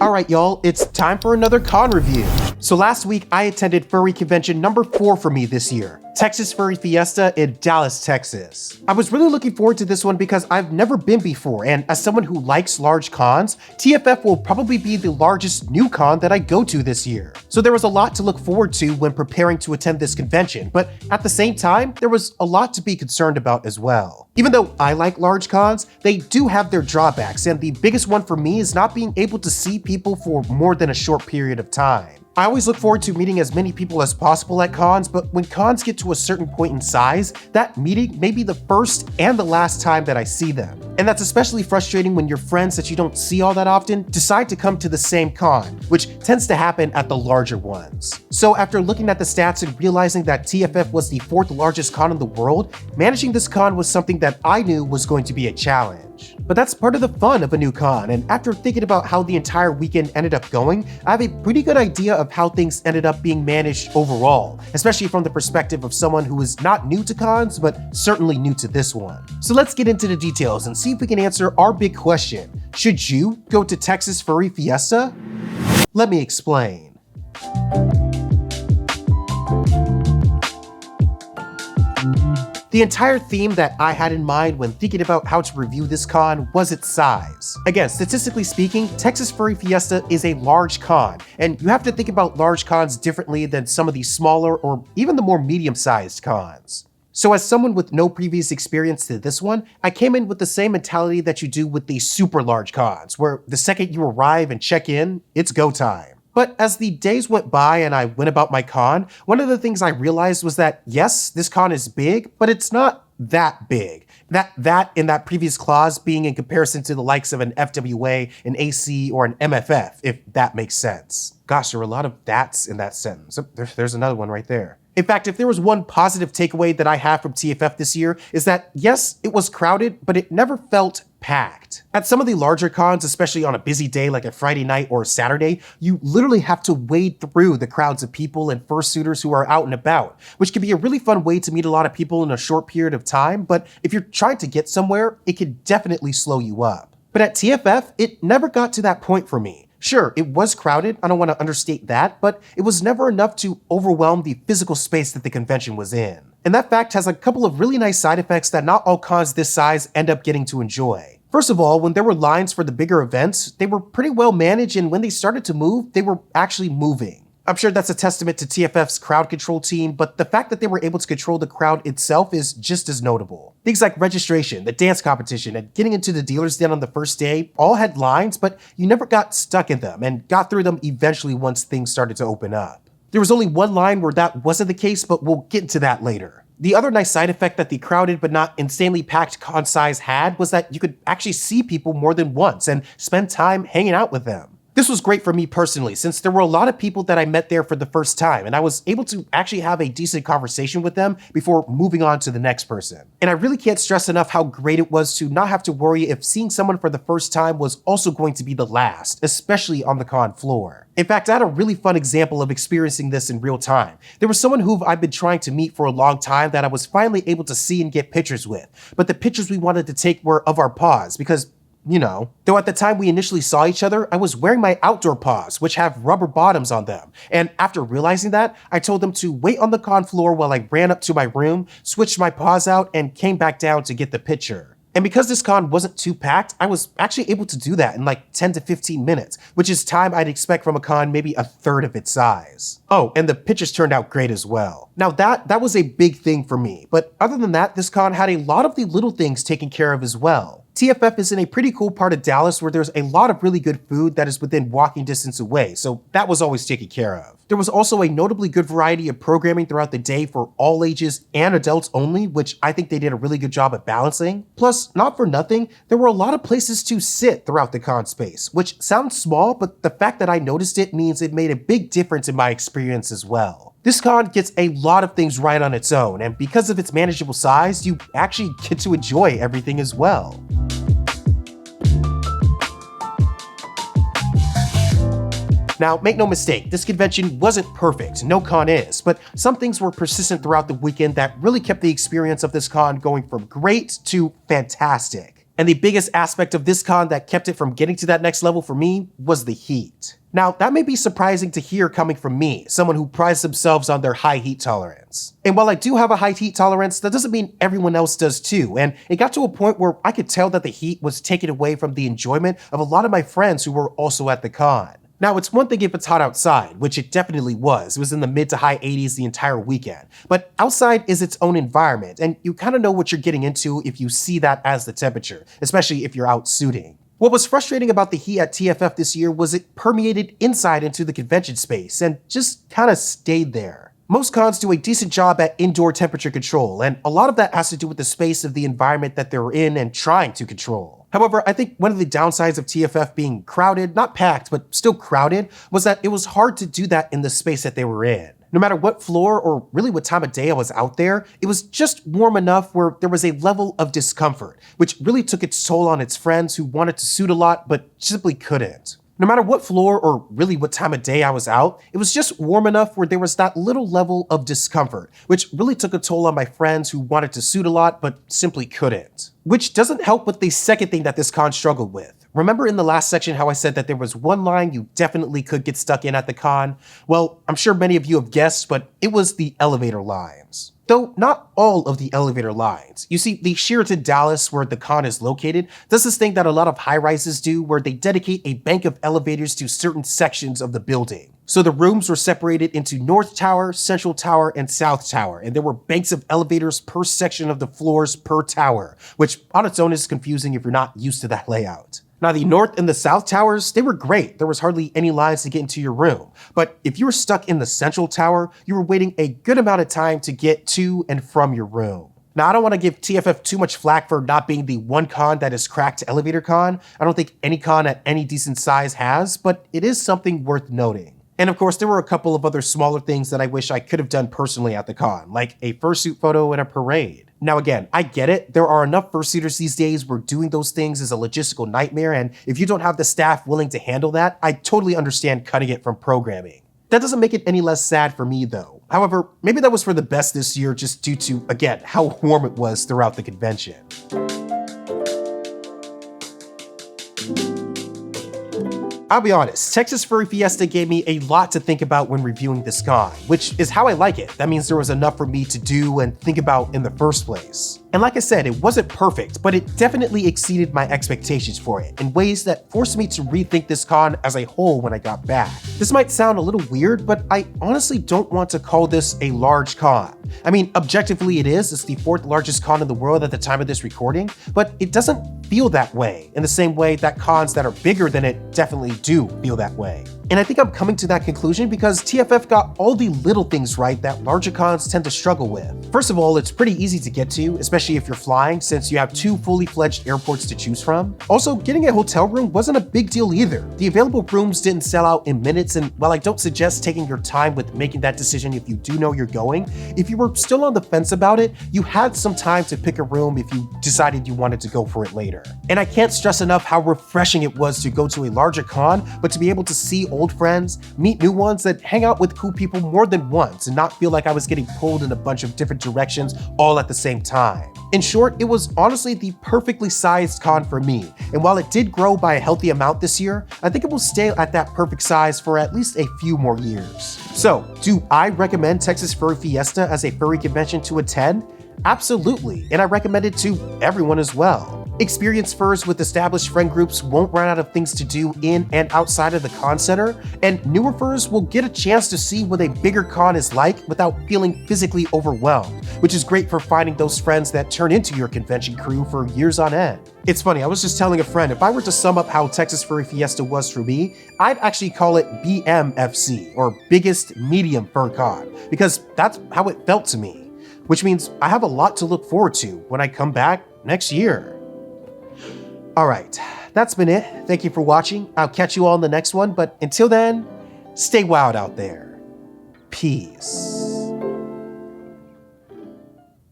Alright y'all, it's time for another con review. So last week I attended furry convention number 4 for me this year, Texas Furry Fiesta in Dallas, Texas. I was really looking forward to this one because I've never been before, and as someone who likes large cons, TFF will probably be the largest new con that I go to this year. So there was a lot to look forward to when preparing to attend this convention, but at the same time, there was a lot to be concerned about as well. Even though I like large cons, they do have their drawbacks, and the biggest one for me is not being able to see people for more than a short period of time. I always look forward to meeting as many people as possible at cons, but when cons get to a certain point in size, that meeting may be the first and the last time that I see them. And that's especially frustrating when your friends that you don't see all that often decide to come to the same con, which tends to happen at the larger ones. So after looking at the stats and realizing that TFF was the 4th largest con in the world, managing this con was something that I knew was going to be a challenge. But that's part of the fun of a new con, and after thinking about how the entire weekend ended up going, I have a pretty good idea of how things ended up being managed overall, especially from the perspective of someone who is not new to cons, but certainly new to this one. So let's get into the details and see if we can answer our big question. Should you go to Texas Furry Fiesta? Let me explain. The entire theme that I had in mind when thinking about how to review this con was its size. Again, statistically speaking, Texas Furry Fiesta is a large con, and you have to think about large cons differently than some of the smaller or even the more medium-sized cons. So as someone with no previous experience to this one, I came in with the same mentality that you do with the super large cons, where the second you arrive and check in, it's go time. But as the days went by and I went about my con, one of the things I realized was that yes, this con is big, but it's not that big. That in that previous clause being in comparison to the likes of an FWA, an AC, or an MFF, if that makes sense. Gosh, there were a lot of that's in that sentence. There's another one right there. In fact, if there was one positive takeaway that I have from TFF this year, is that yes, it was crowded, but it never felt packed. At some of the larger cons, especially on a busy day like a Friday night or a Saturday, you literally have to wade through the crowds of people and fursuiters who are out and about, which can be a really fun way to meet a lot of people in a short period of time, but if you're trying to get somewhere, it can definitely slow you up. But at TFF, it never got to that point for me. Sure, it was crowded, I don't want to understate that, but it was never enough to overwhelm the physical space that the convention was in. And that fact has a couple of really nice side effects that not all cons this size end up getting to enjoy. First of all, when there were lines for the bigger events, they were pretty well managed, and when they started to move, they were actually moving. I'm sure that's a testament to TFF's crowd control team, but the fact that they were able to control the crowd itself is just as notable. Things like registration, the dance competition, and getting into the dealer's den on the first day all had lines, but you never got stuck in them and got through them eventually once things started to open up. There was only one line where that wasn't the case, but we'll get into that later. The other nice side effect that the crowded but not insanely packed con size had was that you could actually see people more than once and spend time hanging out with them. This was great for me personally, since there were a lot of people that I met there for the first time, and I was able to actually have a decent conversation with them before moving on to the next person. And I really can't stress enough how great it was to not have to worry if seeing someone for the first time was also going to be the last, especially on the con floor. In fact, I had a really fun example of experiencing this in real time. There was someone who I've been trying to meet for a long time that I was finally able to see and get pictures with, but the pictures we wanted to take were of our paws because you know. Though at the time we initially saw each other, I was wearing my outdoor paws, which have rubber bottoms on them. And after realizing that, I told them to wait on the con floor while I ran up to my room, switched my paws out, and came back down to get the picture. And because this con wasn't too packed, I was actually able to do that in like 10 to 15 minutes, which is time I'd expect from a con maybe a third of its size. Oh, and the pictures turned out great as well. Now that was a big thing for me, but other than that, this con had a lot of the little things taken care of as well. TFF is in a pretty cool part of Dallas where there's a lot of really good food that is within walking distance away, so that was always taken care of. There was also a notably good variety of programming throughout the day for all ages and adults only, which I think they did a really good job at balancing. Plus, not for nothing, there were a lot of places to sit throughout the con space, which sounds small, but the fact that I noticed it means it made a big difference in my experience as well. This con gets a lot of things right on its own, and because of its manageable size, you actually get to enjoy everything as well. Now, make no mistake, this convention wasn't perfect, no con is, but some things were persistent throughout the weekend that really kept the experience of this con going from great to fantastic. And the biggest aspect of this con that kept it from getting to that next level for me was the heat. Now, that may be surprising to hear coming from me, someone who prides themselves on their high heat tolerance. And while I do have a high heat tolerance, that doesn't mean everyone else does too, and it got to a point where I could tell that the heat was taken away from the enjoyment of a lot of my friends who were also at the con. Now, it's one thing if it's hot outside, which it definitely was. It was in the mid to high 80s the entire weekend. But outside is its own environment, and you kind of know what you're getting into if you see that as the temperature, especially if you're out shooting. What was frustrating about the heat at TFF this year was it permeated inside into the convention space and just kind of stayed there. Most cons do a decent job at indoor temperature control, and a lot of that has to do with the space of the environment that they're in and trying to control. However, I think one of the downsides of TFF being crowded, not packed, but still crowded, was that it was hard to do that in the space that they were in. No matter what floor or really what time of day I was out there, it was just warm enough where there was a level of discomfort, which really took its toll on its friends who wanted to suit a lot but simply couldn't. No matter what floor or really what time of day I was out, it was just warm enough where there was that little level of discomfort, which really took a toll on my friends who wanted to suit a lot but simply couldn't. Which doesn't help with the second thing that this con struggled with. Remember in the last section how I said that there was one line you definitely could get stuck in at the con? Well, I'm sure many of you have guessed, but it was the elevator lines. Though not all of the elevator lines. You see, the Sheraton Dallas, where the con is located, does this thing that a lot of high-rises do where they dedicate a bank of elevators to certain sections of the building. So the rooms were separated into North Tower, Central Tower, and South Tower, and there were banks of elevators per section of the floors per tower, which on its own is confusing if you're not used to that layout. Now, the North and the South Towers, they were great. There was hardly any lines to get into your room. But if you were stuck in the Central Tower, you were waiting a good amount of time to get to and from your room. Now, I don't want to give TFF too much flack for not being the one con that is cracked elevator con. I don't think any con at any decent size has, but it is something worth noting. And of course, there were a couple of other smaller things that I wish I could have done personally at the con, like a fursuit photo and a parade. Now again, I get it, there are enough fursuiters these days where doing those things is a logistical nightmare, and if you don't have the staff willing to handle that, I totally understand cutting it from programming. That doesn't make it any less sad for me though. However, maybe that was for the best this year just due to, again, how warm it was throughout the convention. I'll be honest, Texas Furry Fiesta gave me a lot to think about when reviewing this con, which is how I like it. That means there was enough for me to do and think about in the first place. And like I said, it wasn't perfect, but it definitely exceeded my expectations for it in ways that forced me to rethink this con as a whole when I got back. This might sound a little weird, but I honestly don't want to call this a large con. I mean, objectively it is. It's the 4th largest con in the world at the time of this recording, but it doesn't feel that way in the same way that cons that are bigger than it definitely do feel that way. And I think I'm coming to that conclusion because TFF got all the little things right that larger cons tend to struggle with. First of all, it's pretty easy to get to, especially if you're flying, since you have 2 fully fledged airports to choose from. Also, getting a hotel room wasn't a big deal either. The available rooms didn't sell out in minutes, and while I don't suggest taking your time with making that decision if you do know you're going, if you were still on the fence about it, you had some time to pick a room if you decided you wanted to go for it later. And I can't stress enough how refreshing it was to go to a larger con, but to be able to see old friends, meet new ones, that hang out with cool people more than once and not feel like I was getting pulled in a bunch of different directions all at the same time. In short, it was honestly the perfectly sized con for me, and while it did grow by a healthy amount this year, I think it will stay at that perfect size for at least a few more years. So, do I recommend Texas Furry Fiesta as a furry convention to attend? Absolutely, and I recommend it to everyone as well. Experienced furs with established friend groups won't run out of things to do in and outside of the con center, and newer furs will get a chance to see what a bigger con is like without feeling physically overwhelmed, which is great for finding those friends that turn into your convention crew for years on end. It's funny, I was just telling a friend, if I were to sum up how Texas Furry Fiesta was for me, I'd actually call it BMFC, or Biggest Medium Fur Con, because that's how it felt to me. Which means I have a lot to look forward to when I come back next year. Alright, that's been it. Thank you for watching. I'll catch you all in the next one, but until then, stay wild out there. Peace.